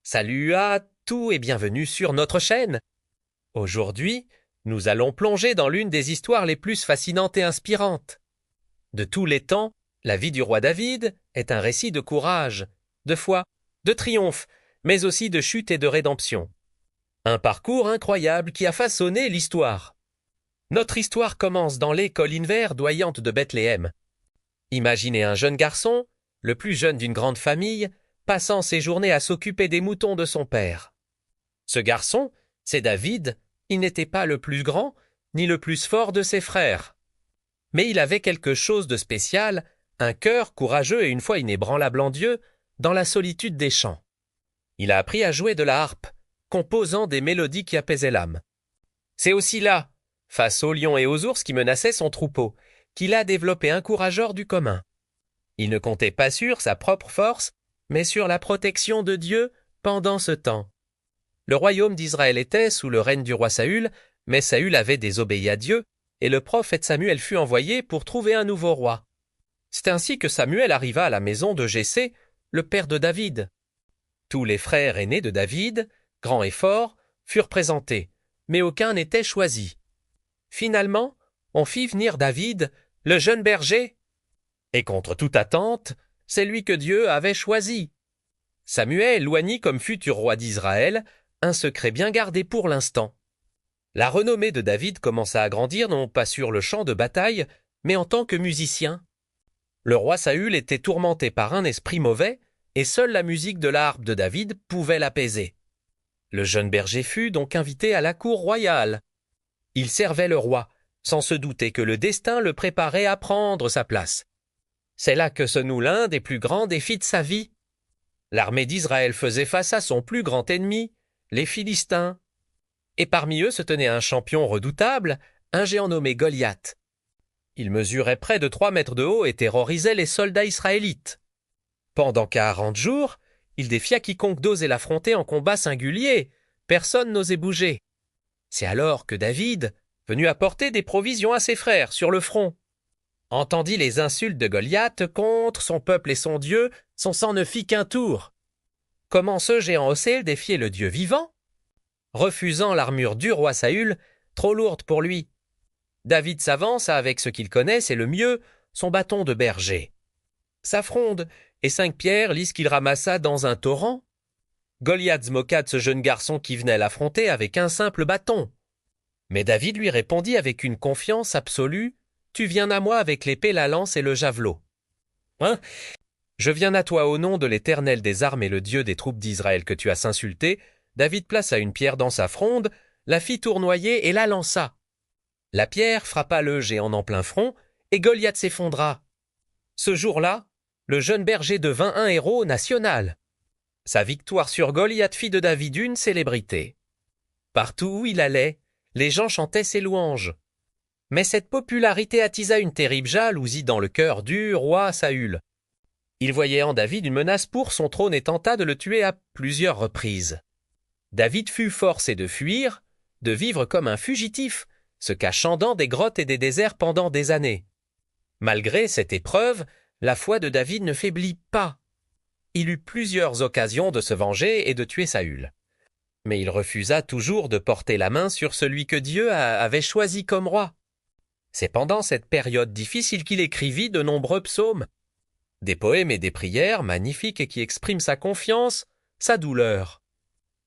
Salut à tous et bienvenue sur notre chaîne. Aujourd'hui, nous allons plonger dans l'une des histoires les plus fascinantes et inspirantes. De tous les temps, la vie du roi David est un récit de courage, de foi, de triomphe, mais aussi de chute et de rédemption. Un parcours incroyable qui a façonné l'histoire. Notre histoire commence dans les collines verdoyantes de Bethléem. Imaginez un jeune garçon, le plus jeune d'une grande famille, passant ses journées à s'occuper des moutons de son père. Ce garçon, c'est David, il n'était pas le plus grand, ni le plus fort de ses frères. Mais il avait quelque chose de spécial, un cœur courageux et une foi inébranlable en Dieu, dans la solitude des champs. Il a appris à jouer de la harpe, composant des mélodies qui apaisaient l'âme. C'est aussi là, face aux lions et aux ours qui menaçaient son troupeau, qu'il a développé un courage hors du commun. Il ne comptait pas sur sa propre force, mais sur la protection de Dieu pendant ce temps. Le royaume d'Israël était sous le règne du roi Saül, mais Saül avait désobéi à Dieu, et le prophète Samuel fut envoyé pour trouver un nouveau roi. C'est ainsi que Samuel arriva à la maison de Jessé, le père de David. Tous les frères aînés de David, grands et forts, furent présentés, mais aucun n'était choisi. Finalement, on fit venir David, le jeune berger, et contre toute attente, c'est lui que Dieu avait choisi. Samuel loignit comme futur roi d'Israël, un secret bien gardé pour l'instant. La renommée de David commença à grandir non pas sur le champ de bataille, mais en tant que musicien. Le roi Saül était tourmenté par un esprit mauvais, et seule la musique de la harpe de David pouvait l'apaiser. Le jeune berger fut donc invité à la cour royale. Il servait le roi, sans se douter que le destin le préparait à prendre sa place. C'est là que se noue l'un des plus grands défis de sa vie. L'armée d'Israël faisait face à son plus grand ennemi, les Philistins. Et parmi eux se tenait un champion redoutable, un géant nommé Goliath. Il mesurait près de 3 mètres de haut et terrorisait les soldats israélites. Pendant 40 jours, il défia quiconque d'oser l'affronter en combat singulier. Personne n'osait bouger. C'est alors que David, venu apporter des provisions à ses frères sur le front, entendit les insultes de Goliath contre son peuple et son Dieu, son sang ne fit qu'un tour. Comment ce géant osait défier le Dieu vivant? Refusant l'armure du roi Saül, trop lourde pour lui. David s'avance avec ce qu'il connaît, c'est le mieux, son bâton de berger. Sa fronde et 5 pierres lisses qu'il ramassa dans un torrent. Goliath se moqua de ce jeune garçon qui venait l'affronter avec un simple bâton. Mais David lui répondit avec une confiance absolue, « Tu viens à moi avec l'épée, la lance et le javelot. » Hein? Je viens à toi au nom de l'Éternel des armées, le Dieu des troupes d'Israël que tu as insulté. David plaça une pierre dans sa fronde, la fit tournoyer et la lança. La pierre frappa le géant en plein front, et Goliath s'effondra. Ce jour-là, le jeune berger devint un héros national. Sa victoire sur Goliath fit de David une célébrité. Partout où il allait, les gens chantaient ses louanges. Mais cette popularité attisa une terrible jalousie dans le cœur du roi Saül. Il voyait en David une menace pour son trône et tenta de le tuer à plusieurs reprises. David fut forcé de fuir, de vivre comme un fugitif, se cachant dans des grottes et des déserts pendant des années. Malgré cette épreuve, la foi de David ne faiblit pas. Il eut plusieurs occasions de se venger et de tuer Saül. Mais il refusa toujours de porter la main sur celui que Dieu avait choisi comme roi. C'est pendant cette période difficile qu'il écrivit de nombreux psaumes. Des poèmes et des prières magnifiques et qui expriment sa confiance, sa douleur.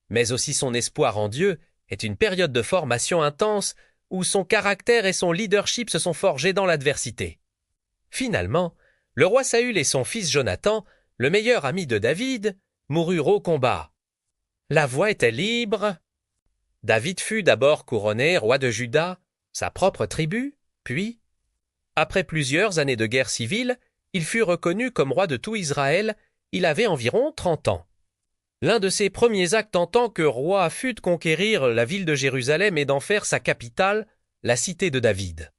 Mais aussi son espoir en Dieu est une période de formation intense où son caractère et son leadership se sont forgés dans l'adversité. Finalement, le roi Saül et son fils Jonathan, le meilleur ami de David, moururent au combat. La voie était libre. David fut d'abord couronné roi de Juda, sa propre tribu, puis, après plusieurs années de guerre civile, il fut reconnu comme roi de tout Israël, il avait environ 30 ans. L'un de ses premiers actes en tant que roi fut de conquérir la ville de Jérusalem et d'en faire sa capitale, la cité de David.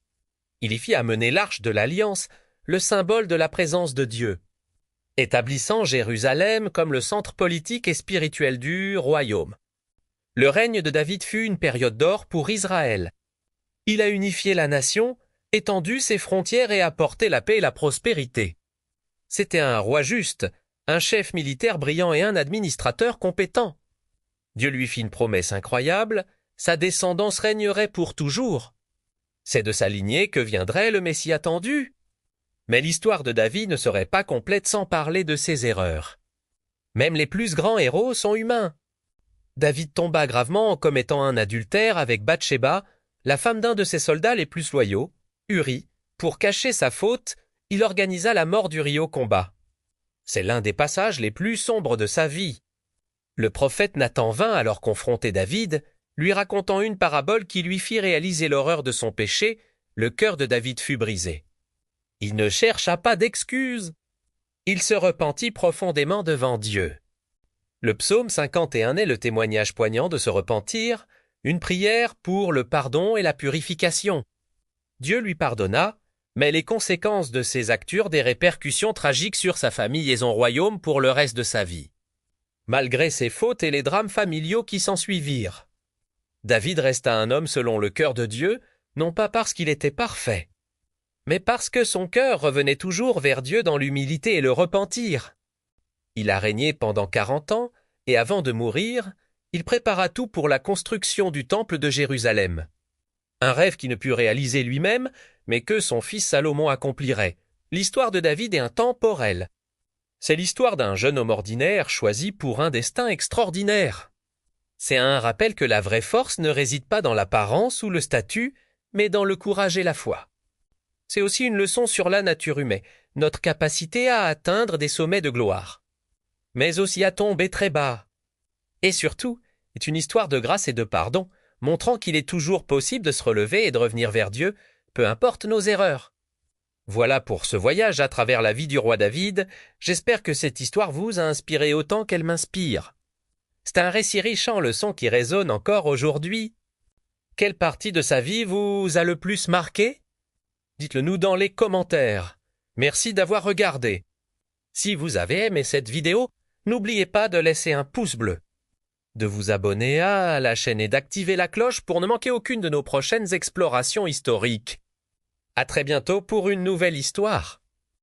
Il y fit amener l'arche de l'Alliance, le symbole de la présence de Dieu, établissant Jérusalem comme le centre politique et spirituel du royaume. Le règne de David fut une période d'or pour Israël. Il a unifié la nation, étendu ses frontières et apporté la paix et la prospérité. C'était un roi juste, un chef militaire brillant et un administrateur compétent. Dieu lui fit une promesse incroyable, sa descendance régnerait pour toujours. C'est de sa lignée que viendrait le Messie attendu. Mais l'histoire de David ne serait pas complète sans parler de ses erreurs. Même les plus grands héros sont humains. David tomba gravement en commettant un adultère avec Bathsheba, la femme d'un de ses soldats les plus loyaux, Uri. Pour cacher sa faute, il organisa la mort d'Uri au combat. C'est l'un des passages les plus sombres de sa vie. Le prophète Nathan vint alors confronter David, lui racontant une parabole qui lui fit réaliser l'horreur de son péché. Le cœur de David fut brisé. Il ne chercha pas d'excuses. Il se repentit profondément devant Dieu. Le psaume 51 est le témoignage poignant de ce repentir, une prière pour le pardon et la purification. Dieu lui pardonna, mais les conséquences de ses actes eurent des répercussions tragiques sur sa famille et son royaume pour le reste de sa vie. Malgré ses fautes et les drames familiaux qui s'ensuivirent. David resta un homme selon le cœur de Dieu, non pas parce qu'il était parfait, mais parce que son cœur revenait toujours vers Dieu dans l'humilité et le repentir. Il a régné pendant 40 ans, et avant de mourir, il prépara tout pour la construction du temple de Jérusalem. Un rêve qu'il ne put réaliser lui-même, mais que son fils Salomon accomplirait. L'histoire de David est intemporelle. C'est l'histoire d'un jeune homme ordinaire choisi pour un destin extraordinaire. C'est un rappel que la vraie force ne réside pas dans l'apparence ou le statut, mais dans le courage et la foi. C'est aussi une leçon sur la nature humaine, notre capacité à atteindre des sommets de gloire, mais aussi à tomber très bas. Et surtout, est une histoire de grâce et de pardon, montrant qu'il est toujours possible de se relever et de revenir vers Dieu, peu importe nos erreurs. Voilà pour ce voyage à travers la vie du roi David. J'espère que cette histoire vous a inspiré autant qu'elle m'inspire. C'est un récit riche en leçons qui résonne encore aujourd'hui. Quelle partie de sa vie vous a le plus marqué? Dites-le nous dans les commentaires. Merci d'avoir regardé. Si vous avez aimé cette vidéo, n'oubliez pas de laisser un pouce bleu, de vous abonner à la chaîne et d'activer la cloche pour ne manquer aucune de nos prochaines explorations historiques. À très bientôt pour une nouvelle histoire.